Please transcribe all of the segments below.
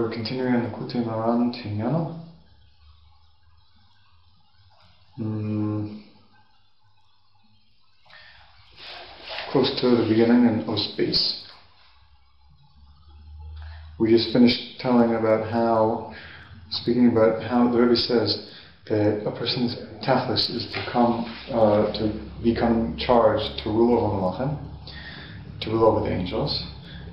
We're continuing in Likutay Moharan Tinyana. Close to the beginning in O space. We just finished speaking about how the Rebbe says that a person's tachlis is to become charged to rule over Malachim, to rule over the angels,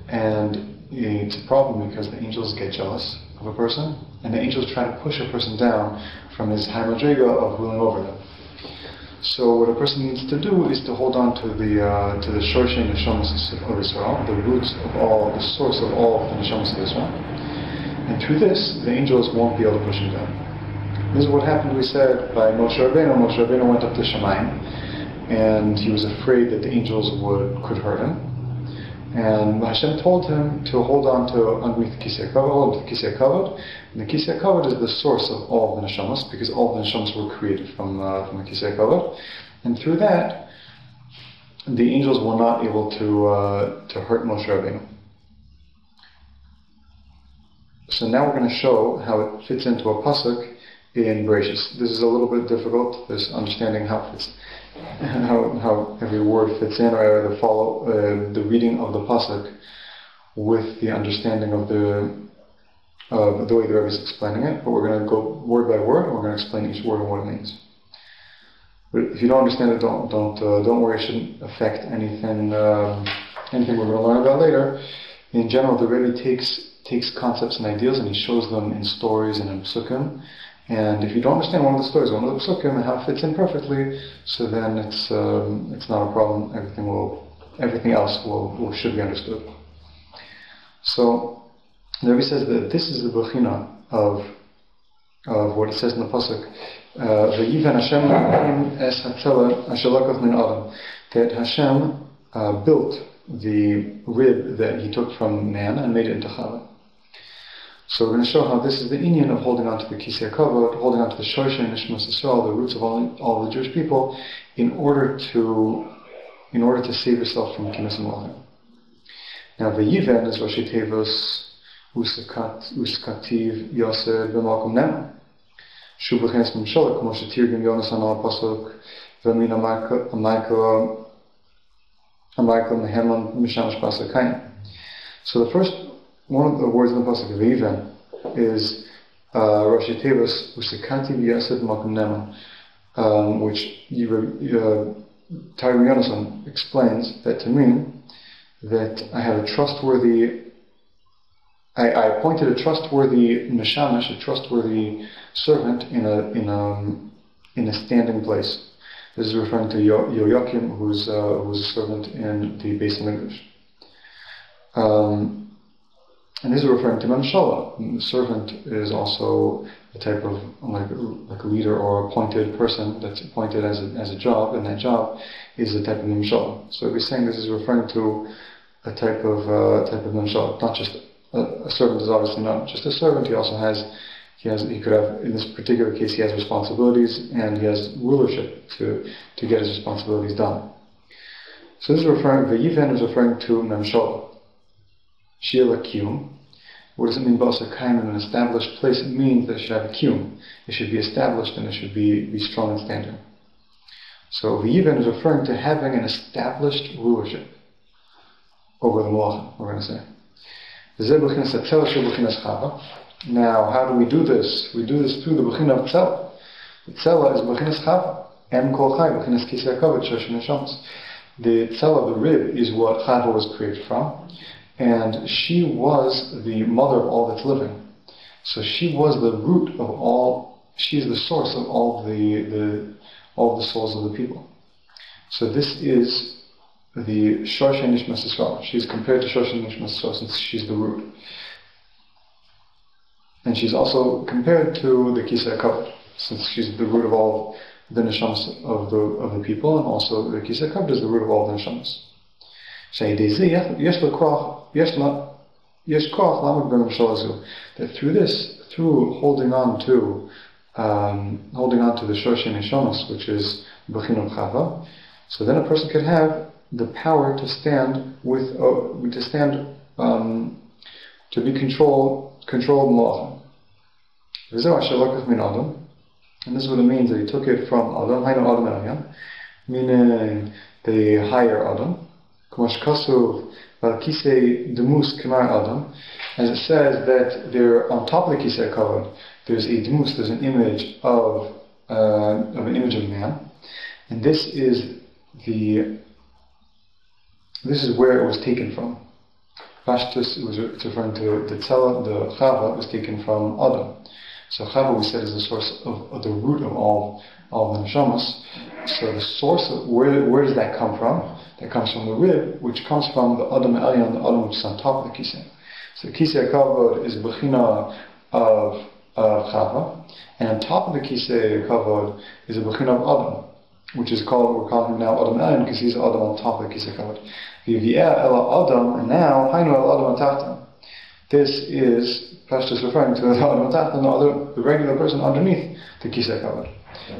and it's a problem because the angels get jealous of a person, and the angels try to push a person down from his high madriga of ruling over them. So what a person needs to do is to hold on to the Shorshe Neshamas of Israel, the roots of all, the source of all of the Neshamas of Israel. And through this, the angels won't be able to push him down. This is what happened, we said, by Moshe Rabbeinu. Moshe Rabbeinu went up to Shemayim, and he was afraid that the angels could hurt him. And Hashem told him to hold on to underneath the Kisei Kavod, and the Kisei Kavod is the source of all the Neshamas, because all the Neshamas were created from the Kisei Kavod. And through that, the angels were not able to hurt Moshe Rabbeinu. So now we're going to show how it fits into a pasuk in Bereshis. This is a little bit difficult, this understanding how every word fits in, or to follow the reading of the pasuk with the understanding of the way the Rebbe is explaining it. But we're going to go word by word, and we're going to explain each word and what it means. But if you don't understand it, don't worry. It shouldn't affect anything we're going to learn about later. In general, the Rebbe takes concepts and ideas and he shows them in stories and in psukim. And if you don't understand one of the stories, one of the psukim, and how it fits in perfectly, so then it's not a problem. Everything else should be understood. So the Rebbe says that this is the bechina of what it says in the pasuk. V'yivan Hashem es hatzela asher lakach min Adam, that Hashem built the rib that he took from man and made it into Chava. So we're going to show how this is the inyan of holding on to the Kisei Kavod, holding on to the Shorshe Nishmas Yisrael, the roots of all the Jewish people, in order to save yourself from Kinas Malachim. Now the Yiven is Rashi Tevos Uskativ Yosef B'Malkum Nema. Shu B'Chenes Mimshalak Moshe Tirgim Yonasan Al Pasuk V'Min Amayka Meheman Mishamash Pasuk Kain. So the first one of the words in the pasuk of Yiven is Rashi Tevos Uskativ Yosef B'Malkum Nema, which Tyron Yonasan explains that to mean that I appointed a trustworthy mishamash, a trustworthy servant in a standing place. This is referring to Yoakim, who's a servant in the Beis Hamikdash. And this is referring to Memshala. The servant is also a type of like a leader or appointed person that's appointed as a job, and that job is a type of Memshala. So we're saying this is referring to a type of Memshala. Not just a servant is obviously not just a servant. He could have, in this particular case, he has responsibilities and he has rulership to get his responsibilities done. So this is referring, the Yiven is referring to Memshala. Sheila Kiyum. What does it mean, Basa Kaim, in an established place? It means that it should have a Kiyum. It should be established and it should be strong and standing. So the Yiven is referring to having an established rulership over the Malachim, we're going to say. Now, how do we do this? We do this through the Bechina of Tzela. The Tzela is Bechinas Chava. Em Kol Chai, Bechinas Kisei Kavod, Shosh Neshamas. The Tzela, the rib, is what Chava was created from. And she was the mother of all that's living. So she was the root of all, she is the source of all the souls of the people. So this is the Shorshe Nishmas Yisrael. She is compared to Shorshe Nishmas Yisrael since she's the root. And she's also compared to the Kisei Kavod, since she's the root of all the neshamas of the people, and also the Kisei Kavod is the root of all the neshamas. That through holding on to the Shorshe Neshamas, which is Bechina Chava, so then a person could have the power to stand to be controlled controlled malachim. And this is what it means that he took it from Adam, meaning the higher Adam. As it says that there, on top of the kisei kavod, there's a dmus, there's an image of man, and this is where it was taken from. Pashtus, it's referring to the tzela, the chava was taken from Adam. So chava, we said, is the source of the root of all the neshamas. So the source of where does that come from? That comes from the rib, which comes from the Adam Elyon, the Adam which is on top of the kisei. So kisei kavod is bechina of chava, and on top of the kisei kavod is a bechina of Adam, which is called, we're calling him now Adam Elyon because he's Adam on top of the kisei kavod. And now Hainu el Adam Atachton. This is Pashtus referring to the Adam Atachton, the regular person underneath the kisei kavod.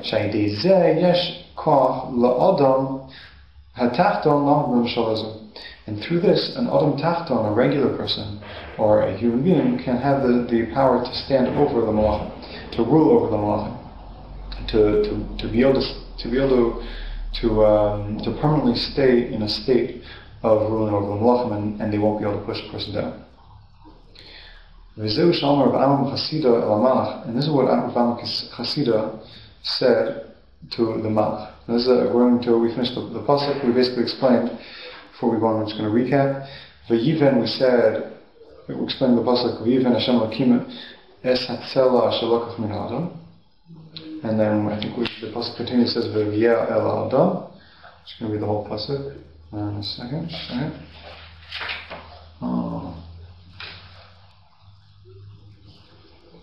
Shaydei zeh yesh koch la'adam hatachton la'adam shalazu. And through this, an Adam Tachton, a regular person, or a human being, can have the power to stand over the malachim, to rule over the malachim, to be able to permanently stay in a state of ruling over the malachim, and they won't be able to push the person down. And this is what Rav Am Chasida said to the Malach. This is we finished the pasuk. We basically explained. Before we go on, we're just going to recap. V'yiven, we explained the pasuk. V'yiven Hashem Elokim es hatzela shelokach min ha'adam. And then I think the pasuk continues. It says v'yeh el ha'adam. Just going to read the whole pasuk. In a second.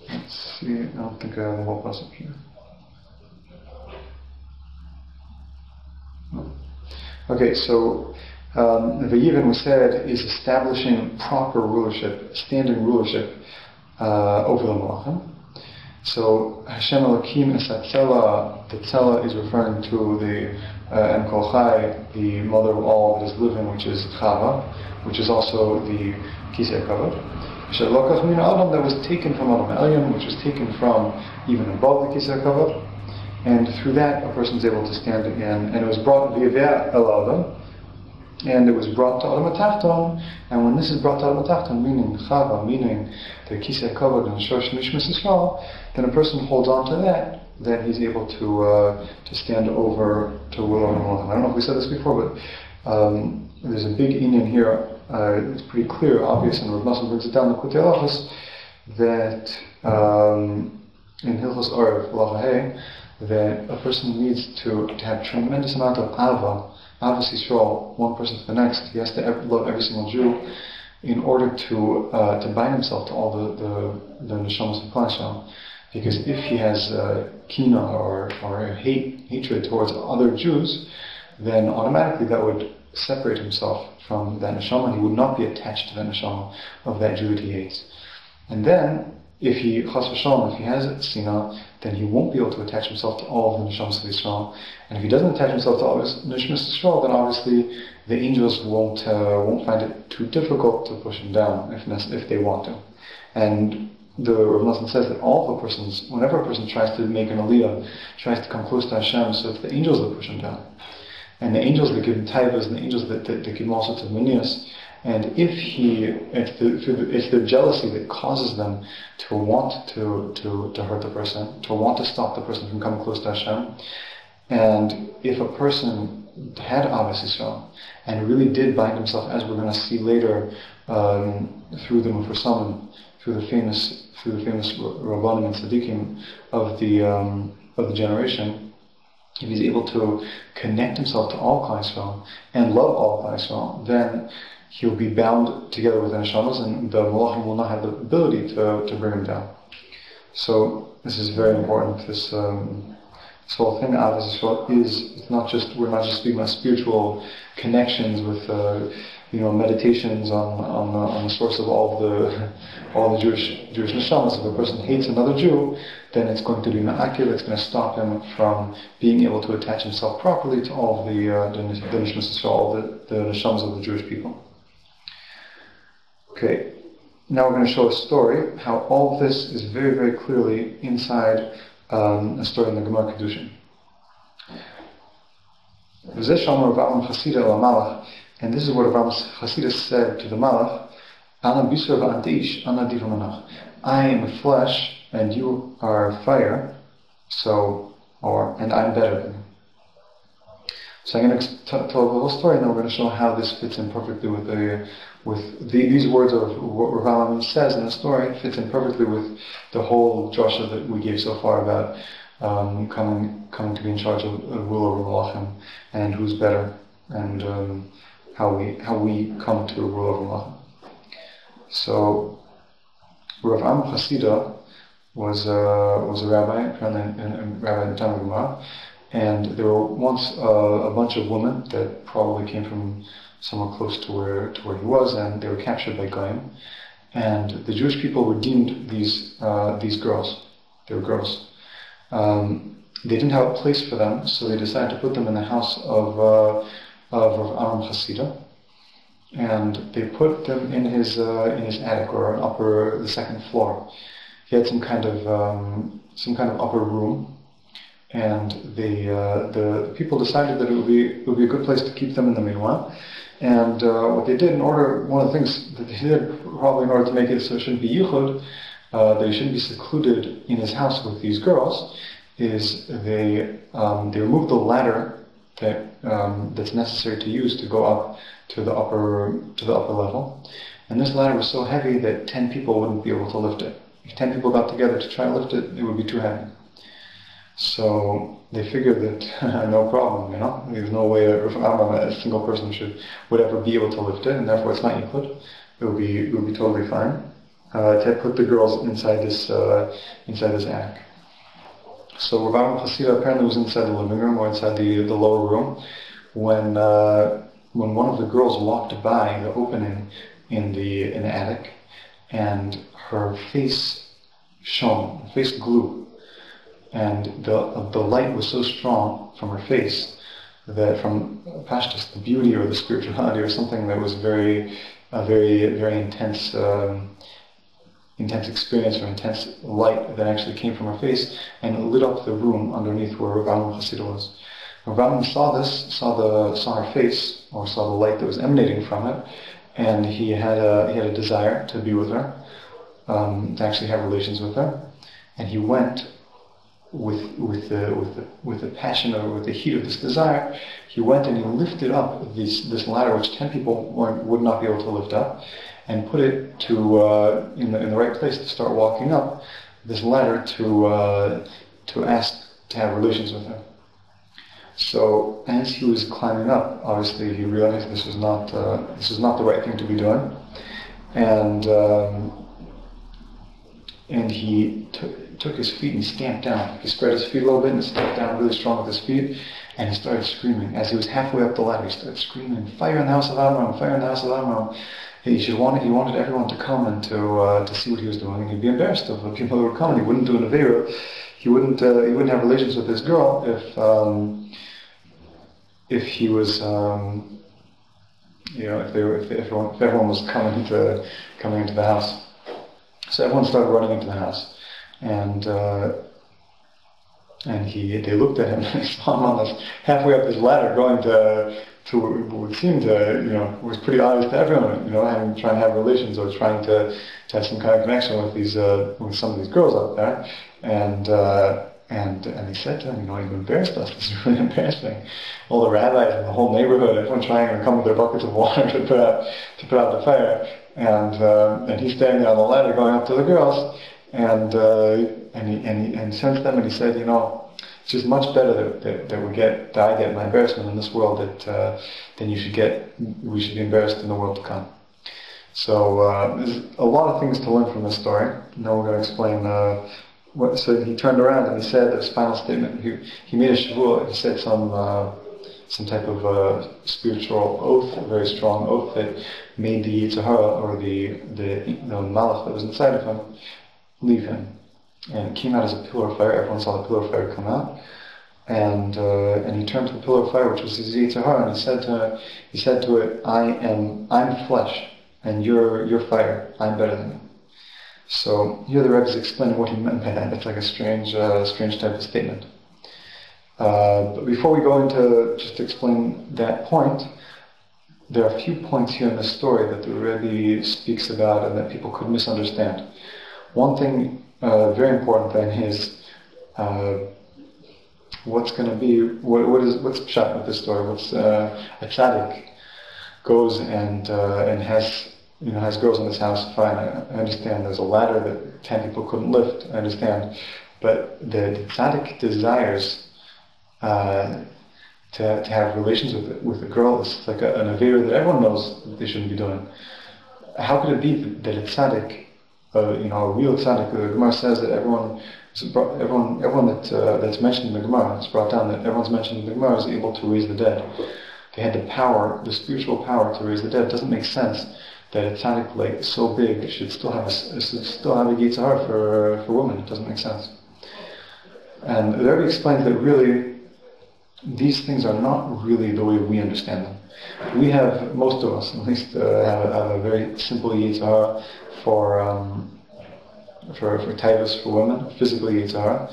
Let's see. I don't think I have the whole pasuk here. Okay, so the Yivin we said is establishing proper rulership, standing rulership over the Malachim. So Hashem Elokim es hatzela, the tzela is referring to the Em Kol Chai, the mother of all that is living, which is Chava, which is also the Kisei Kavod. Shelokach min Adam, that was taken from Adam Elyon, which was taken from even above the Kisei Kavod. And through that, a person is able to stand again. And it was brought via el Adam, and it was brought to Adam Atachton. And when this is brought to Adam Atachton, meaning Chava, meaning the Kisei Kavod and Shosh Nishmas Yisrael, then a person holds on to that. Then he's able to stand over to will over Malachim. I don't know if we said this before, but there's a big inyan here. It's pretty clear, obvious, and Rav Nosson brings it down in Likutay Moharan that in Hilchos Orv Lachahei, that a person needs to have tremendous amount of Avos Yisrael, one person to the next. He has to love every single Jew in order to bind himself to all the neshamas of Klal Yisrael. Because if he has kina or hatred towards other Jews, then automatically that would separate himself from that neshama. He would not be attached to the neshama of that Jew that he hates. And then, if he has sina, then he won't be able to attach himself to all of the neshamas of Israel. And if he doesn't attach himself to all of the neshamas of Israel, then obviously the angels won't find it too difficult to push him down if they want to. And the Rav Nosson says that whenever a person tries to make an aliyah, tries to come close to Hashem, so it's the angels that push him down. And the angels that give him taivas, and the angels that give him all sorts of minias. And it's their jealousy that causes them to want to hurt the person, to want to stop the person from coming close to Hashem. And if a person had Avos Yisrael and really did bind himself, as we're going to see later through the Mufursamim, through the famous Rabbanim and Tzaddikim of the generation, if he's able to connect himself to all Klal Yisrael and love all Klal Yisrael, then he'll be bound together with the neshamas, and the malachim will not have the ability to bring him down. So this is very important. This whole thing, Avos Yisrael, it's not just, we're not just speaking about spiritual connections with meditations on the source of all the Jewish neshamas. If a person hates another Jew, then it's going to be ma'akil. It's going to stop him from being able to attach himself properly to all the neshmas, all the neshamas of the Jewish people. Okay, now we're going to show a story, how all of this is very, very clearly inside a story in the Gemara Kedushin. And this is what Avraham Chassidus said to the Malach, Ana bisur v'anta ish, ana diva manach. I am flesh and you are fire, and I'm better than you. So I'm going to tell the whole story, and then we're going to show how this fits in perfectly with these words of what Rav Alam says in the story fits in perfectly with the whole drasha that we gave so far about coming to be in charge of rule over Malachim and who's better, and how we come to rule over Malachim. So Rav Am Chasida was a rabbi, apparently a rabbi in the time of Gemara, and there were once a bunch of women that probably came from somewhere close to where he was, and they were captured by Goyim. And the Jewish people redeemed these girls. They were girls. They didn't have a place for them, so they decided to put them in the house of Rav Aram Chasida, and they put them in his attic, or the second floor. He had some kind of upper room, and the people decided that it would be a good place to keep them in the meanwhile. And what they did, one of the things that they did, probably in order to make it so it shouldn't be yichud, that he shouldn't be secluded in his house with these girls, is they removed the ladder that's necessary to use to go up to the upper level. And this ladder was so heavy that 10 people wouldn't be able to lift it. If 10 people got together to try to lift it, it would be too heavy. So they figured that no problem, there's no way a single person would ever be able to lift it, and therefore it's not yichud. It would be totally fine to put the girls inside this attic. So Rav Aram Chasida apparently was inside the living room, or inside the lower room, when one of the girls walked by the opening in the attic, and her face shone, her face glowed. And the light was so strong from her face that from Pashtus, the beauty or the spirituality or something that was very intense experience or intense light that actually came from her face, and it lit up the room underneath where Rav Aram Chasida was. Rav Aram saw this, saw her face, or saw the light that was emanating from it, and he had a desire to be with her, to actually have relations with her, and he went with the passion or with the heat of this desire. He went and he lifted up this ladder, which 10 people would not be able to lift up, and put it in the right place to start walking up this ladder to ask to have relations with her. So as he was climbing up, obviously he realized this was not the right thing to be doing, and he took his feet and stamped down. He spread his feet a little bit and stamped down really strong with his feet, and he started screaming. As he was halfway up the ladder, he started screaming, "Fire in the house of Amram! Fire in the house of Amram!" He wanted everyone to come and to see what he was doing, and he'd be embarrassed of the people who would come, and he wouldn't do an avera. He wouldn't have relations with this girl if he was if everyone was coming into the house. So everyone started running into the house, and they looked at him and saw him on this halfway up this ladder, going to what would seem to was pretty obvious to everyone, trying to have relations or trying to have some kind of connection with some of these girls out there, and he said to him, you've embarrassed us. This is really embarrassing. All the rabbis in the whole neighborhood, everyone trying to come with their buckets of water to put out the fire. And he's standing there on the ladder going up to the girls, and he sensed them, and he said, it's just much better that I get my embarrassment in this world than we should be embarrassed in the world to come. So there's a lot of things to learn from this story. Now we're going to explain so he turned around and he said his final statement. He made a shavua. He said some type of spiritual oath, a very strong oath that made the Yitzhahara, or the Malach that was inside of him, leave him. And it came out as a pillar of fire. Everyone saw the pillar of fire come out. And he turned to the pillar of fire, which was his Yitzhahara, and he said to it, I'm flesh, and you're fire. I'm better than you. So here the Rebbe is explaining what he meant by that. It's like a strange type of statement. But before we go into just to explain that point, there are a few points here in the story that the Rebbe speaks about and that people could misunderstand. One thing, very important then, is what's going to be what's pshat with this story? What's a tzaddik goes and has girls in his house. Fine, I understand. There's a ladder that 10 people couldn't lift. I understand, but the tzaddik desires to have relations with a girl. It's like an avera that everyone knows that they shouldn't be doing. How could it be that a tzaddik, a real tzaddik? The Gemara says that everyone that's mentioned in the Gemara, it's brought down that everyone's mentioned in the Gemara is able to raise the dead. They had the power, the spiritual power to raise the dead. It doesn't make sense that a tzaddik like so big should still have a yitzhar for women. It doesn't make sense. And the Rebbe explains that really these things are not really the way we understand them. We have, most of us at least, have a very simple yitzhar for taivas for women, physical yitzhar,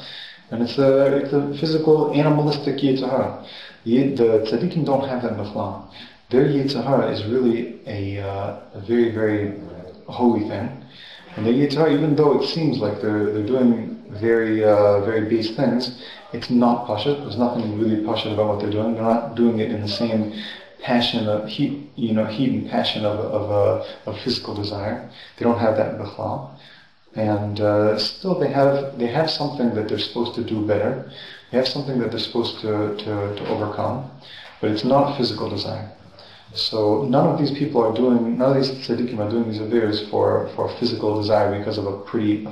and it's a physical animalistic yitzhar. The tzaddikim don't have that b'chlam. Their yitzhar is really a very, very holy thing. And their yitzhar, even though it seems like they're doing very, very base things, it's not pashat. There's nothing really pashat about what they're doing. They're not doing it in the same passion of heat and passion of physical desire. They don't have that b'chlam. And still they have something that they're supposed to do better. They have something that they're supposed to overcome, but it's not physical desire. So none of these people are doing, none of these tzaddikim are doing these averes for physical desire because of a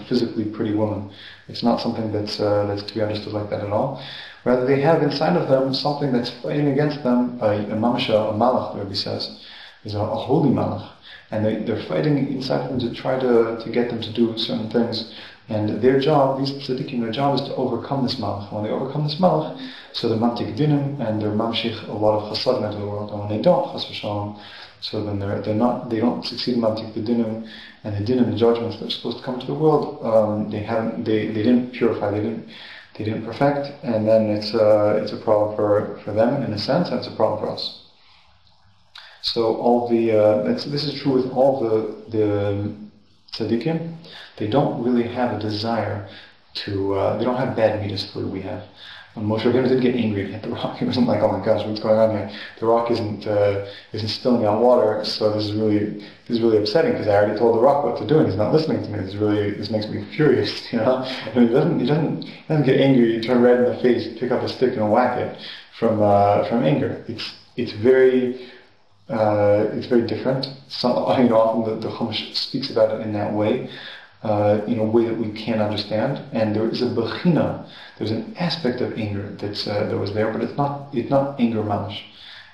physically pretty woman. It's not something that's to be understood like that at all. Rather, they have inside of them something that's fighting against them. A mamasha, a malach, the Rebbe says, is a holy malach. And they're fighting inside of them to try to get them to do certain things. And their job, these tzaddikim, their job is to overcome this malach. When they overcome this malach, so they're mamtik dinim, and they're mamshich a lot of chasad into the world. And when they don't, chas v'shalom, so then they don't succeed in mamtik the dinim, and the dinim, the judgments that are supposed to come to the world, they didn't purify, they didn't perfect, and then it's a problem for them in a sense, and it's a problem for us. So all this is true with all the tzaddikim. They don't really have a desire to. They don't have bad midas the way we have. When Moshe Rabbeinu didn't get angry and hit the rock, he wasn't like, "Oh my gosh, what's going on here? The rock isn't spilling out water, so this is really upsetting because I already told the rock what to do and he's not listening to me. This makes me furious, And he doesn't get angry. You turn red in the face, pick up a stick and whack it from anger. It's very different. Often the Chumash speaks about it in that way, in a way that we can't understand. And there is a bechina, there's an aspect of anger that was there, but it's not anger mamash.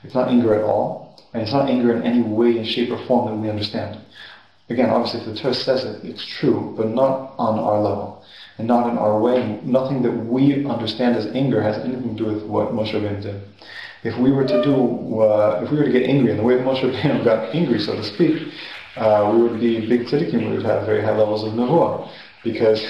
It's not anger at all, and it's not anger in any way, shape, or form that we understand. Again, obviously, if the Torah says it, it's true, but not on our level, and not in our way. Nothing that we understand as anger has anything to do with what Moshe Rabbeinu did. If we were to get angry in the way that Moshe Rabbeinu got angry, so to speak, we would be big tzaddikim. We would have very high levels of nevuah, because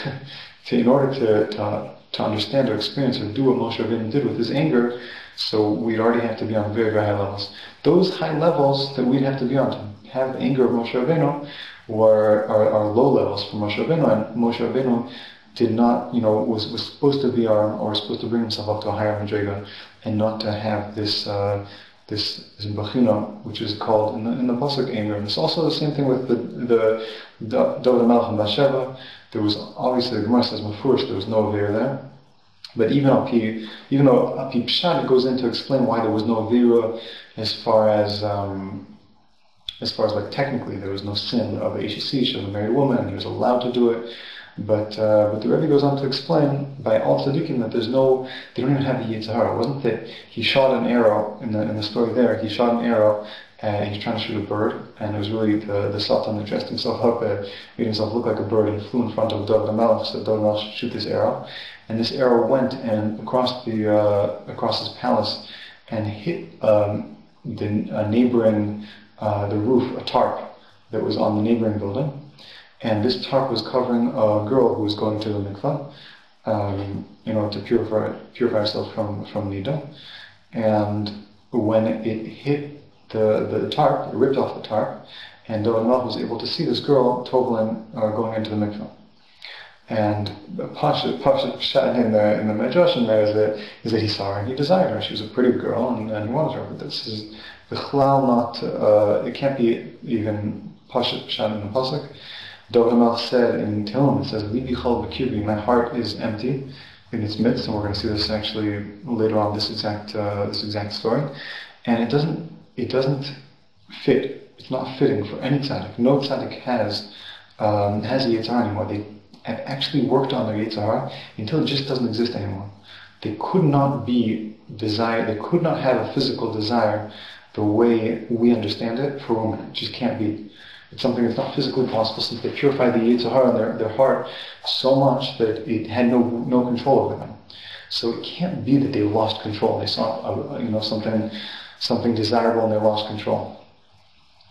in order to understand or experience or do what Moshe Rabbeinu did with his anger, so we'd already have to be on very, very high levels. Those high levels that we'd have to be on to have the anger of Moshe Rabbeinu are low levels for Moshe Rabbeinu, and Moshe Rabbeinu did not, was supposed to be supposed to bring himself up to a higher madrega, and not to have this bechina, which is called in the pasuk anger. And it's also the same thing with the David HaMelech and Bathsheba. There was obviously, the Gemara says mafurish, there was no avera there. But even though Api Pshat, it goes in to explain why there was no avera as far as like technically there was no sin of HEC. She was a married woman and he was allowed to do it. But the Rebbe goes on to explain by all tzaddikim that they don't even have the yitzhar. It wasn't that he shot an arrow in the story there. He shot an arrow and he was trying to shoot a bird, and it was really the Satan that dressed himself up, made himself look like a bird, and flew in front of David HaMelech, so David HaMelech should shoot this arrow. And this arrow went and across his palace and hit the neighboring the roof, a tarp that was on the neighboring building. And this tarp was covering a girl who was going to the mikvah, to purify herself from nida. And when it hit the tarp, it ripped off the tarp, and David Melch was able to see this girl toveling going into the mikvah. And Pasha in the Midrash in there is that he saw her and he desired her. She was a pretty girl and he wanted her. But this is the chalal not. It can't be even Pasha in the pasuk. David Melch said in Tehillim, it says, "Libi chol b'kirbi," my heart is empty in its midst, and we're going to see this actually later on. This exact story, and it doesn't fit. It's not fitting for any tzaddik. No tzaddik has a Yetzer Hara anymore. They have actually worked on their Yetzer Hara until it just doesn't exist anymore. They could not be desire. They could not have a physical desire the way we understand it for women. It just can't be. It's something that's not physically possible, since they purified the Yetzer Hara in their heart so much that it had no control over them. So it can't be that they lost control. They saw something desirable and they lost control.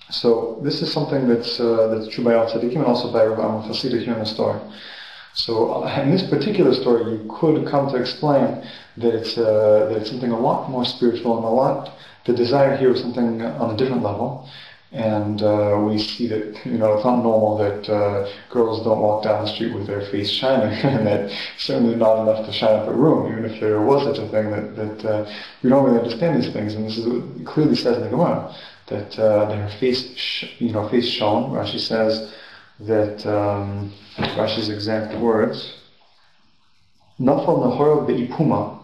So this is something that's true by all tzaddikim and also by Rav Amram Chasida here in the story. So in this particular story, you could come to explain that it's something a lot more spiritual and the desire here is something on a different level. And we see that it's not normal that girls don't walk down the street with their face shining, and that certainly not enough to shine up a room, even if there was such a thing. That we don't really understand these things, and this is what it clearly says in the Gemara that her face shone. Rashi says that Rashi's exact words: "Nafal nahora beipuma,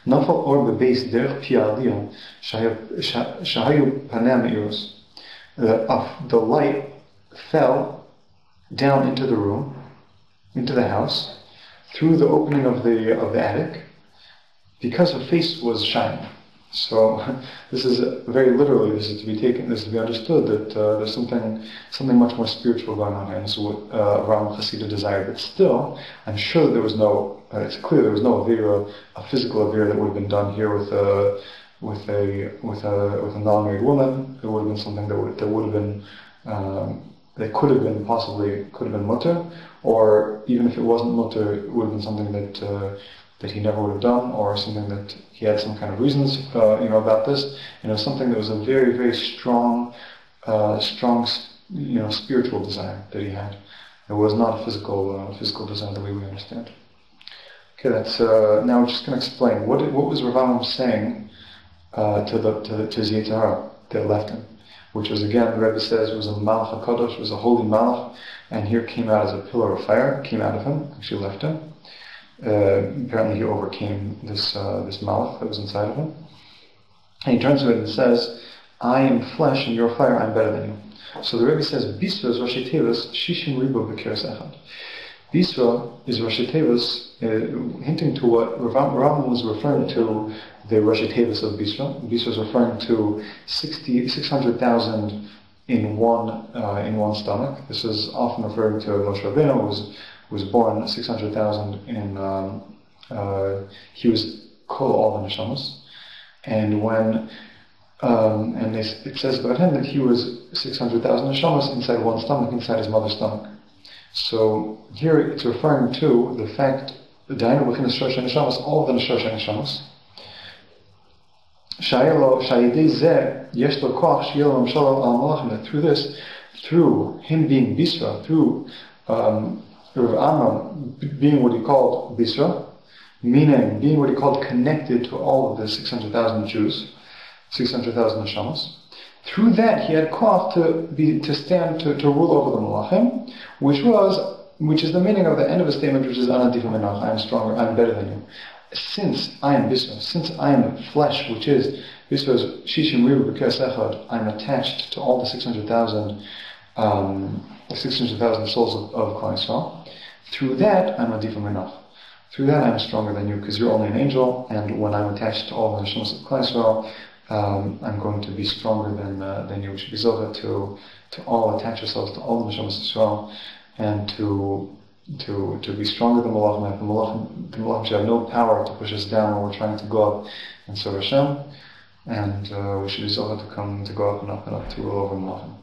nafal or bebeis derech piadia, shahayu panam me'iros." The light fell down into the room, into the house, through the opening of the attic, because her face was shining. So this is very literally. This is to be taken. This is to be understood that there's something much more spiritual going on here, and this is what Ram Chasida desired. But still, I'm sure that there was no. It's clear there was no avera, a physical avera that would have been done here with a non-married woman. It would have been something that could have been mutter, or even if it wasn't mutter, it would have been something that he never would have done, or something that he had some kind of reasons about this. And it was something that was a very, very strong spiritual desire that he had. It was not a physical desire the way we understand. Okay, that's now we're just going to explain what was Rav Amram saying to his Yetzer Hara that left him, which was, again, the Rebbe says, was a Malach HaKadosh, was a holy Malach, and here came out as a pillar of fire, came out of him, actually left him. Apparently he overcame this Malach that was inside of him. And he turns to it and says, "I am flesh and you're fire, I'm better than you." So the Rebbe says, Bisra is Rashi Tevas, Shishim Ribo B'Keres Echad. Bisra is Rashi Tevas, hinting to what Rav was referring to, the Rashi Tevas of Bisra. Bisra is referring to 600,000 in one stomach. This is often referring to Moshe Rabbeinu, who was born 600,000 in. He was kol all the neshamas, and when it says about him that he was 600,000 neshamas inside one stomach, inside his mother's stomach. So here it's referring to the fact that all of the neshamas. Through him being Bisra, through Rav Amram being what he called Bisra, meaning being what he called connected to all of the 600,000 Jews, 600,000 neshamas. Through that, he had koach to rule over the Malachim, which is the meaning of the end of the statement, which is Anadif Menach, I am stronger, I am better than you. Since I am Bisra, since I am flesh, which is Bisra's Shishim Ribu B'Keres Echad, I am attached to all the 600,000 souls of Klal Yisrael. Through that, I'm Adif Menach. Through that, I'm stronger than you, because you're only an angel, and when I'm attached to all the neshamas of Klal Yisrael, I'm going to be stronger than you. We should be zocha to all attach ourselves to all the neshamas of Yisrael, and to be stronger than Malachim. The Malachim should have no power to push us down when we're trying to go up and serve Hashem, and we should be zocha to go up and up and up to rule over Malachim.